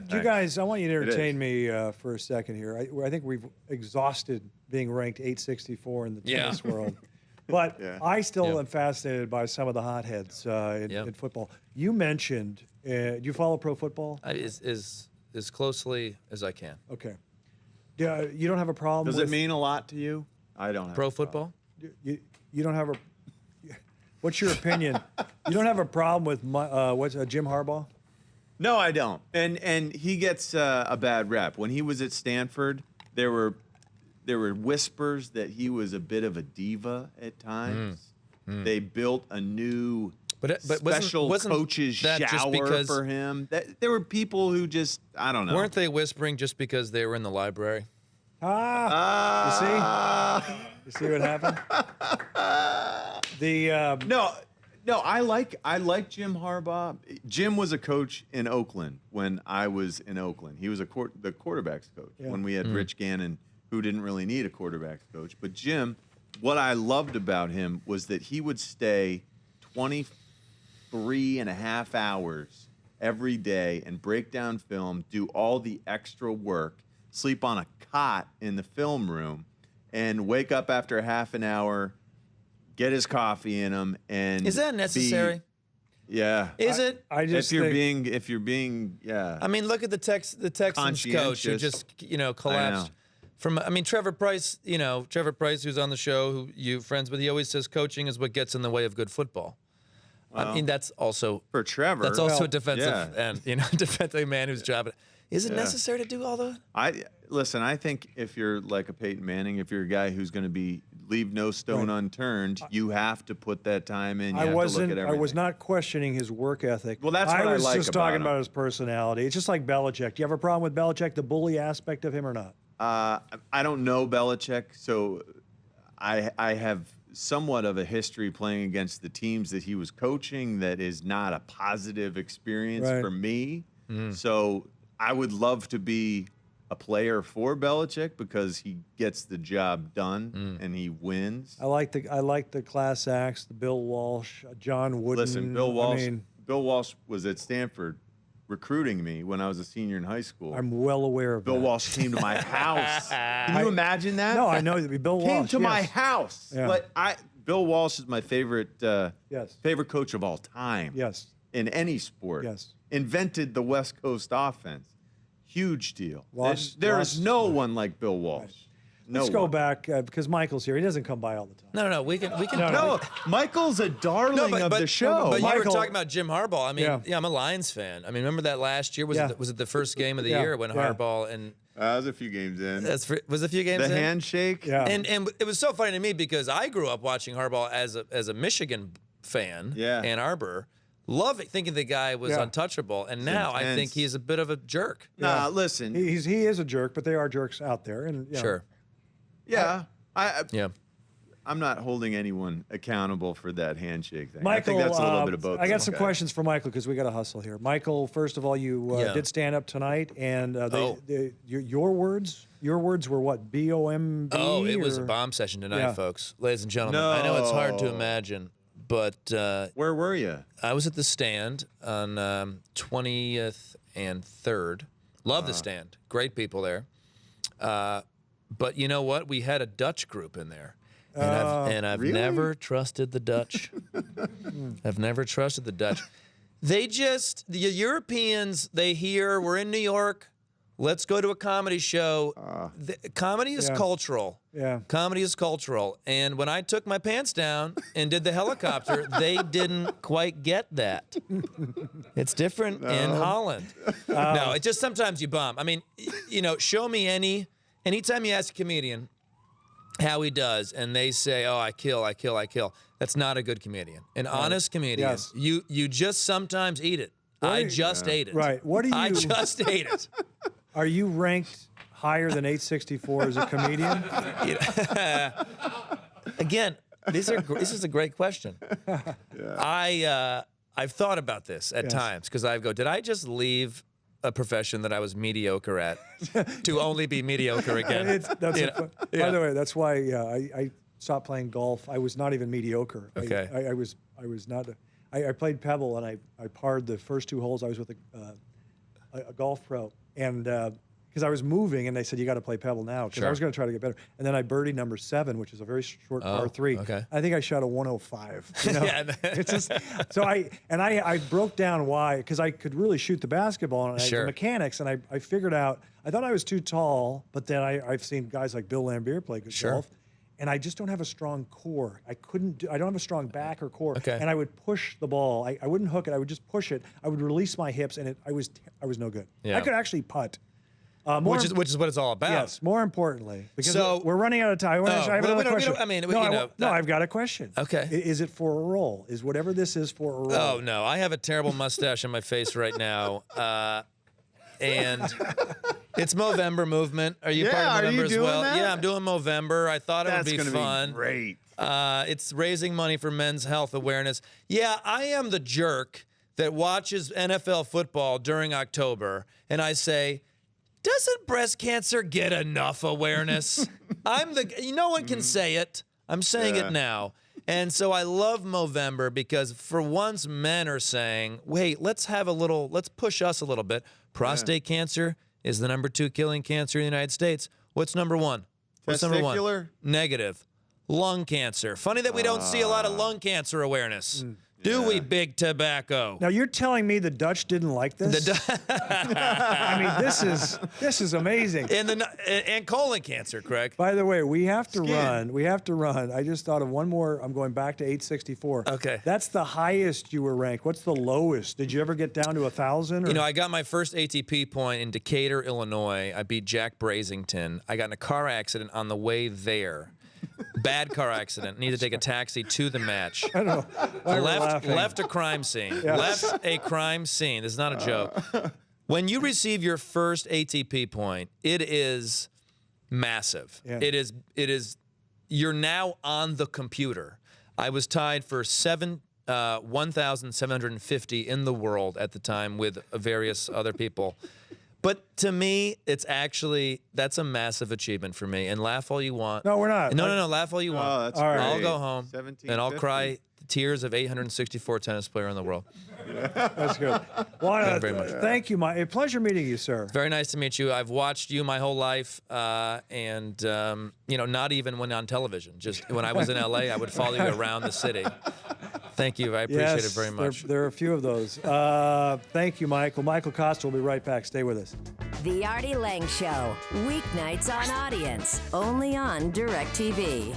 you guys, I want you to entertain me for a second here. I think we've exhausted being ranked 864 in the tennis world. But I still am fascinated by some of the hotheads in football. You mentioned, do you follow pro football? As closely as I can. Okay. You don't have a problem Does it mean a lot to you? I don't have pro football? You don't have a... What's your opinion? You don't have a problem with Jim Harbaugh? No, I don't. And he gets a bad rep. When he was at Stanford, there were whispers that he was a bit of a diva at times. They built a new special coach's shower for him. There were people who just, I don't know. Weren't they whispering just because they were in the library? You see what happened? No, I like Jim Harbaugh. Jim was a coach in Oakland when I was in Oakland. He was the quarterback's coach when we had Rich Gannon, who didn't really need a quarterback's coach. But Jim, what I loved about him was that he would stay 23 and a half hours every day and break down film, do all the extra work, sleep on a cot in the film room, and wake up after half an hour, get his coffee in him, and is that necessary? Is it? I just if you're being I mean, look at the Texans coach who just collapsed. Trevor Price, who's on the show, who you friends with, he always says coaching is what gets in the way of good football. Well, I mean, that's also for Trevor. That's also a defensive and defensive man whose job. Is it necessary to do all that? Listen. I think if you're like a Peyton Manning, if you're a guy who's going to leave no stone unturned, you have to put that time in. I was not questioning his work ethic. Well, that's what I like about him. I was just talking about his personality. It's just like Belichick. Do you have a problem with Belichick, the bully aspect of him, or not? I don't know Belichick, so I have somewhat of a history playing against the teams that he was coaching that is not a positive experience for me. So I would love to be a player for Belichick because he gets the job done and he wins. I like the class acts, the Bill Walsh, John Wooden. Listen, Bill Walsh was at Stanford recruiting me when I was a senior in high school. I'm well aware of Bill that. Walsh came to my house. Can you imagine that? No, I know that Bill Walsh came to my house. Yeah. But Bill Walsh is my favorite favorite coach of all time. Yes. In any sport. Yes. Invented the West Coast offense. Huge deal. There is no one like Bill Walsh. Right. Let's go back because Michael's here. He doesn't come by all the time. No, we can. No, Michael's a darling of the show. But you were talking about Jim Harbaugh. I mean, I'm a Lions fan. I mean, remember that last year? Was it the first game of the year when Harbaugh and that was a few games in. Was a few games in. The handshake. Yeah. And it was so funny to me because I grew up watching Harbaugh as a Michigan fan. Yeah. Ann Arbor. Loving, thinking the guy was untouchable, and now I think he's a bit of a jerk. Nah, listen, he is a jerk, but there are jerks out there, and sure. Yeah, I'm not holding anyone accountable for that handshake thing. Michael, I think that's a little bit of both. I got some questions for Michael because we got to hustle here. Michael, first of all, you did stand up tonight, and your words were what? B-O-M-B? Oh, it was a bomb session tonight, folks, ladies and gentlemen. No. I know it's hard to imagine, but where were you? I was at the Stand on 20th and 3rd. Love the Stand. Great people there. But you know what? We had a Dutch group in there. And I've really? never trusted the Dutch. I've never trusted the Dutch. The Europeans, they hear we're in New York. Let's go to a comedy show. Comedy is cultural. Yeah. Comedy is cultural. And when I took my pants down and did the helicopter, they didn't quite get that. It's different in Holland. No, it's just sometimes you bomb. I mean, show me anytime you ask a comedian how he does, and they say, "Oh, I kill." That's not a good comedian. An honest comedian, you just sometimes eat it. I just ate it. Right. What do you? I just ate it. Are you ranked higher than 864 as a comedian? Again, this is a great question. I've thought about this at times because I go, did I just leave a profession that I was mediocre at to only be mediocre again? By the way, that's why I stopped playing golf. I was not even mediocre. Okay. I was not. I played Pebble and I parred the first 2 holes. I was with a golf pro, and because I was moving, and they said you got to play Pebble now because I was going to try to get better. And then I birdied number 7, which is a very short par 3. Okay. I think I shot a 105. You know? Yeah. It's just so I broke down why, because I could really shoot the basketball and the mechanics, and I figured out I thought I was too tall, but then I've seen guys like Bill Lambier play good golf. And I just don't have a strong core. I don't have a strong back or core. Okay. And I would push the ball. I wouldn't hook it. I would just push it. I would release my hips, and I was no good. Yeah. I could actually putt. Which is what it's all about. Yes. More importantly, because we're running out of time. I have another question. I've got a question. Okay. Is it for a roll? Is whatever this is for a roll? Oh no, I have a terrible mustache on my face right now. And it's Movember movement. Are you part of Movember as well? That? Yeah, I'm doing Movember. I thought it would be fun. Be great. It's raising money for men's health awareness. Yeah, I am the jerk that watches NFL football during October, and I say, doesn't breast cancer get enough awareness? No one can say it. I'm saying it now. And so I love Movember because for once men are saying, wait, let's push us a little bit. Prostate cancer is the number 2 killing cancer in the United States. What's number 1? What's number 1? Negative. Lung cancer. Funny that we don't see a lot of lung cancer awareness. Do we, big tobacco? Now you're telling me the Dutch didn't like this? I mean, this is amazing. And colon cancer, Craig. By the way, we have to run. We have to run. I just thought of one more. I'm going back to 864. Okay. That's the highest you were ranked. What's the lowest? Did you ever get down to 1,000? You know, I got my first ATP point in Decatur, Illinois. I beat Jack Brasington. I got in a car accident on the way there. Bad car accident. Need to take a taxi to the match. I know. Left a crime scene. Yes. Left a crime scene. This is not a joke. When you receive your first ATP point, it is massive. Yeah. It is. You're now on the computer. I was tied for 1,750 in the world at the time with various other people. But to me, that's a massive achievement for me. And laugh all you want. No, we're not. No, laugh all you want. Oh, that's great. I'll go home and I'll cry the tears of 864 tennis player in the world. That's good. Well, Thank you very much. Thank you, Mike. A pleasure meeting you, sir. Very nice to meet you. I've watched you my whole life, and not even when on television. Just when I was in LA, I would follow you around the city. Thank you. I appreciate it very much. There are a few of those. Thank you, Michael. Michael Kosta will be right back. Stay with us. The Artie Lange Show, weeknights on Audience, only on DirecTV.